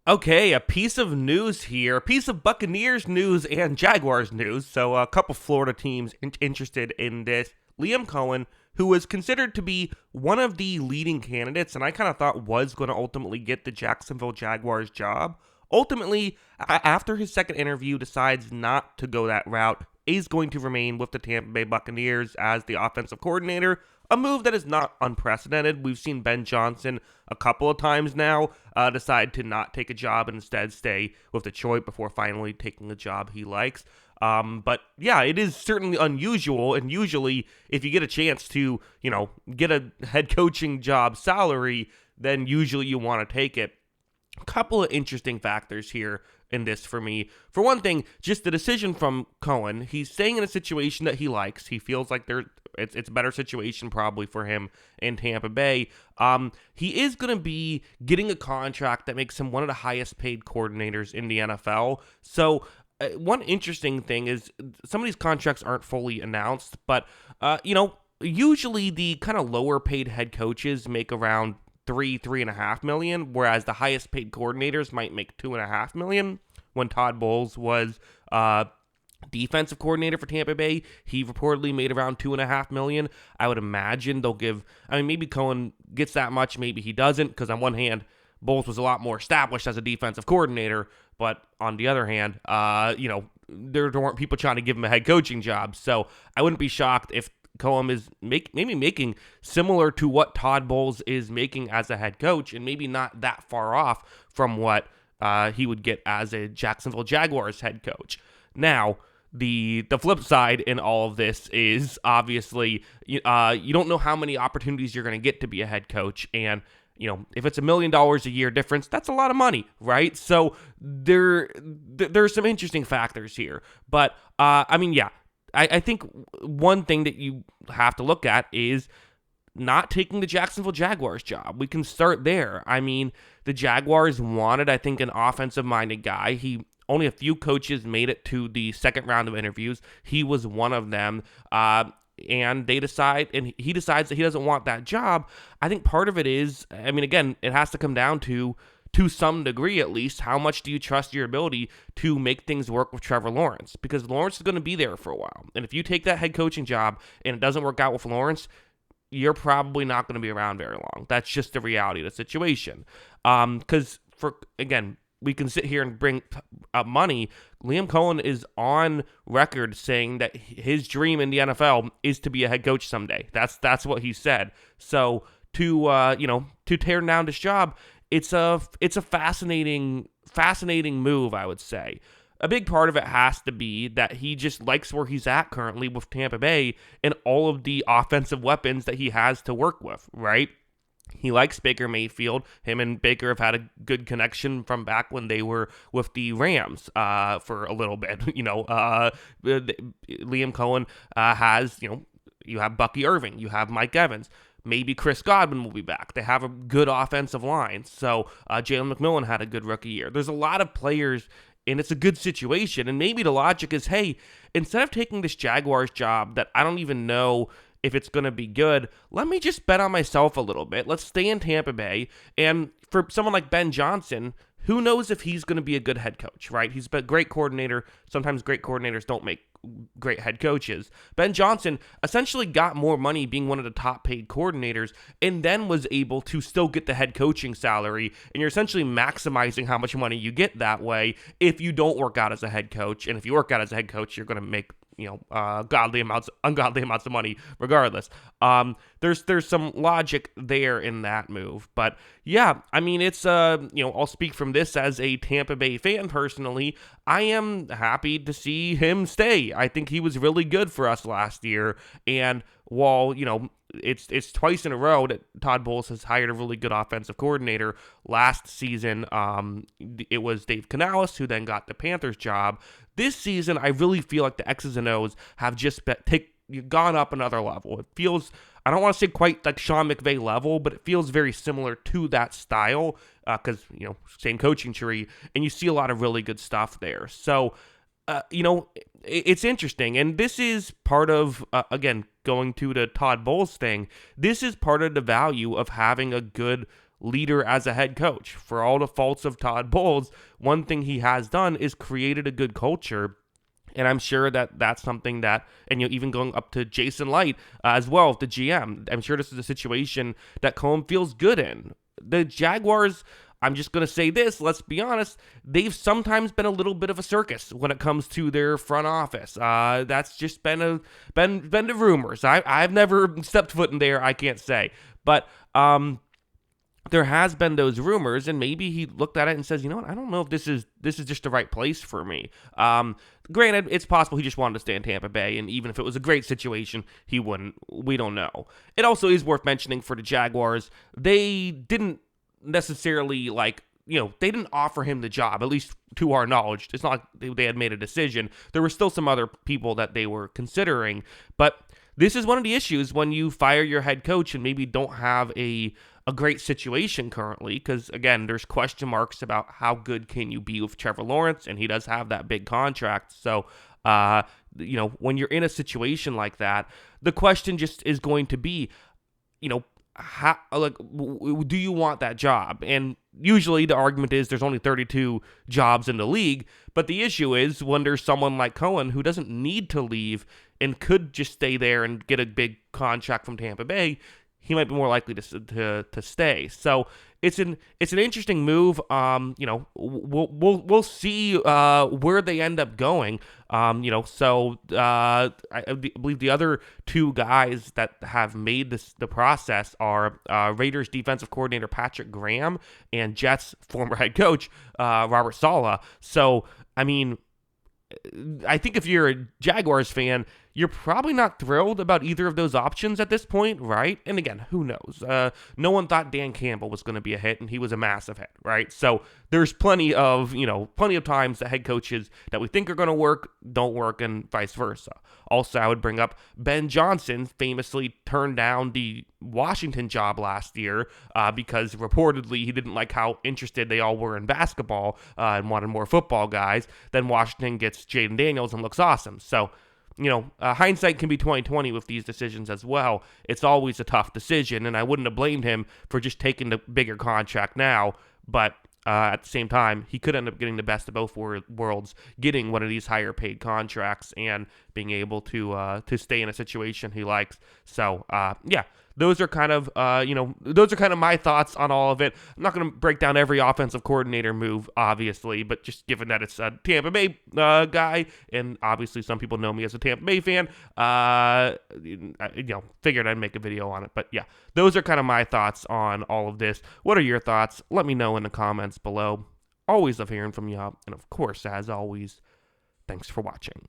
Okay, a piece of news here, a piece of Buccaneers news and Jaguars news. So, a couple Florida teams interested in this. Liam Coen, who was considered to be one of the leading candidates, and I kind of thought was going to ultimately get the Jacksonville Jaguars job, ultimately, after his second interview, decides not to go that route, is going to remain with the Tampa Bay Buccaneers as the offensive coordinator. A move that is not unprecedented. We've seen Ben Johnson a couple of times now decide to not take a job and instead stay with Detroit before finally taking a job he likes. But yeah, it is certainly unusual. And usually, if you get a chance to, get a head coaching job salary, then usually you want to take it. A couple of interesting factors here in this for me. For one thing, just the decision from Cohen. He's staying in a situation that he likes. He feels like it's a better situation probably for him in Tampa Bay. He is going to be getting a contract that makes him one of the highest paid coordinators in the NFL. So one interesting thing is some of these contracts aren't fully announced, but usually the kind of lower paid head coaches make around $3.5 million, whereas the highest paid coordinators might make $2.5 million. When Todd Bowles was defensive coordinator for Tampa Bay, he reportedly made around $2.5 million. I would imagine maybe Cohen gets that much, maybe he doesn't, because on one hand, Bowles was a lot more established as a defensive coordinator, but on the other hand, there weren't people trying to give him a head coaching job. So I wouldn't be shocked if Cohen is maybe making similar to what Todd Bowles is making as a head coach, and maybe not that far off from what he would get as a Jacksonville Jaguars head coach. Now, the flip side in all of this is obviously you don't know how many opportunities you're going to get to be a head coach, and if it's $1 million a year difference, that's a lot of money, right? So there's some interesting factors here, but I think one thing that you have to look at is not taking the Jacksonville Jaguars job. We can start there. I mean, the Jaguars wanted, I think, an offensive-minded guy. Only a few coaches made it to the second round of interviews. He was one of them. And he decides that he doesn't want that job. I think part of it is, again, it has to come down to some degree at least, how much do you trust your ability to make things work with Trevor Lawrence? Because Lawrence is going to be there for a while. And if you take that head coaching job and it doesn't work out with Lawrence, you're probably not going to be around very long. That's just the reality of the situation. Because, we can sit here and bring up money. Liam Coen is on record saying that his dream in the NFL is to be a head coach someday. That's what he said. So to tear down this job, it's a fascinating move, I would say. A big part of it has to be that he just likes where he's at currently with Tampa Bay and all of the offensive weapons that he has to work with, right? He likes Baker Mayfield. Him and Baker have had a good connection from back when they were with the Rams for a little bit. Liam Coen has, you have Bucky Irving, you have Mike Evans. Maybe Chris Godwin will be back. They have a good offensive line. So Jalen McMillan had a good rookie year. There's a lot of players, and it's a good situation. And maybe the logic is, hey, instead of taking this Jaguars job that I don't even know if it's going to be good, let me just bet on myself a little bit. Let's stay in Tampa Bay. And for someone like Ben Johnson, who knows if he's going to be a good head coach, right? He's a great coordinator. Sometimes great coordinators don't make great head coaches. Ben Johnson essentially got more money being one of the top paid coordinators and then was able to still get the head coaching salary. And you're essentially maximizing how much money you get that way if you don't work out as a head coach. And if you work out as a head coach, you're going to make ungodly amounts of money regardless. There's some logic there in that move, but yeah, it's I'll speak from this as a Tampa Bay fan personally. I am happy to see him stay. I think he was really good for us last year, and while it's twice in a row that Todd Bowles has hired a really good offensive coordinator. Last season, it was Dave Canales who then got the Panthers job. This season, I really feel like the X's and O's have just gone up another level. It feels, I don't want to say quite like Sean McVay level, but it feels very similar to that style because, same coaching tree, and you see a lot of really good stuff there. So, it's interesting, and this is part of, again, going to the Todd Bowles thing, this is part of the value of having a good leader as a head coach. For all the faults of Todd Bowles, one thing he has done is created a good culture. And I'm sure that that's something that, and even going up to Jason Light as well, the GM, I'm sure this is a situation that Coen feels good in. The Jaguars, I'm just going to say this, let's be honest, they've sometimes been a little bit of a circus when it comes to their front office. That's just been the rumors. I've never stepped foot in there, I can't say. But there has been those rumors, and maybe he looked at it and says, you know what, I don't know if this is just the right place for me. Granted, it's possible he just wanted to stay in Tampa Bay, and even if it was a great situation, he wouldn't. We don't know. It also is worth mentioning for the Jaguars, they didn't necessarily they didn't offer him the job, at least to our knowledge. It's not like they had made a decision. There were still some other people that they were considering, but this is one of the issues when you fire your head coach and maybe don't have a great situation currently, because again, there's question marks about how good can you be with Trevor Lawrence, and he does have that big contract. So, when you're in a situation like that, the question just is going to be, how, do you want that job? And usually the argument is there's only 32 jobs in the league, but the issue is when there's someone like Cohen who doesn't need to leave and could just stay there and get a big contract from Tampa Bay, he might be more likely to stay. So it's an interesting move. We'll see where they end up going. I believe the other two guys that have made the process are Raiders defensive coordinator Patrick Graham and Jets former head coach Robert Saleh. So I mean, I think if you're a Jaguars fan, you're probably not thrilled about either of those options at this point, right? And again, who knows? No one thought Dan Campbell was going to be a hit, and he was a massive hit, right? So there's plenty of times that head coaches that we think are going to work don't work, and vice versa. Also, I would bring up Ben Johnson famously turned down the Washington job last year because reportedly he didn't like how interested they all were in basketball and wanted more football guys. Then Washington gets Jaden Daniels and looks awesome. So, hindsight can be 20/20 with these decisions as well. It's always a tough decision, and I wouldn't have blamed him for just taking the bigger contract now. But at the same time, he could end up getting the best of both worlds, getting one of these higher paid contracts and being able to stay in a situation he likes. So those are kind of my thoughts on all of it. I'm not going to break down every offensive coordinator move, obviously, but just given that it's a Tampa Bay guy, and obviously some people know me as a Tampa Bay fan, figured I'd make a video on it. But yeah, those are kind of my thoughts on all of this. What are your thoughts? Let me know in the comments below. Always love hearing from you, and of course, as always, thanks for watching.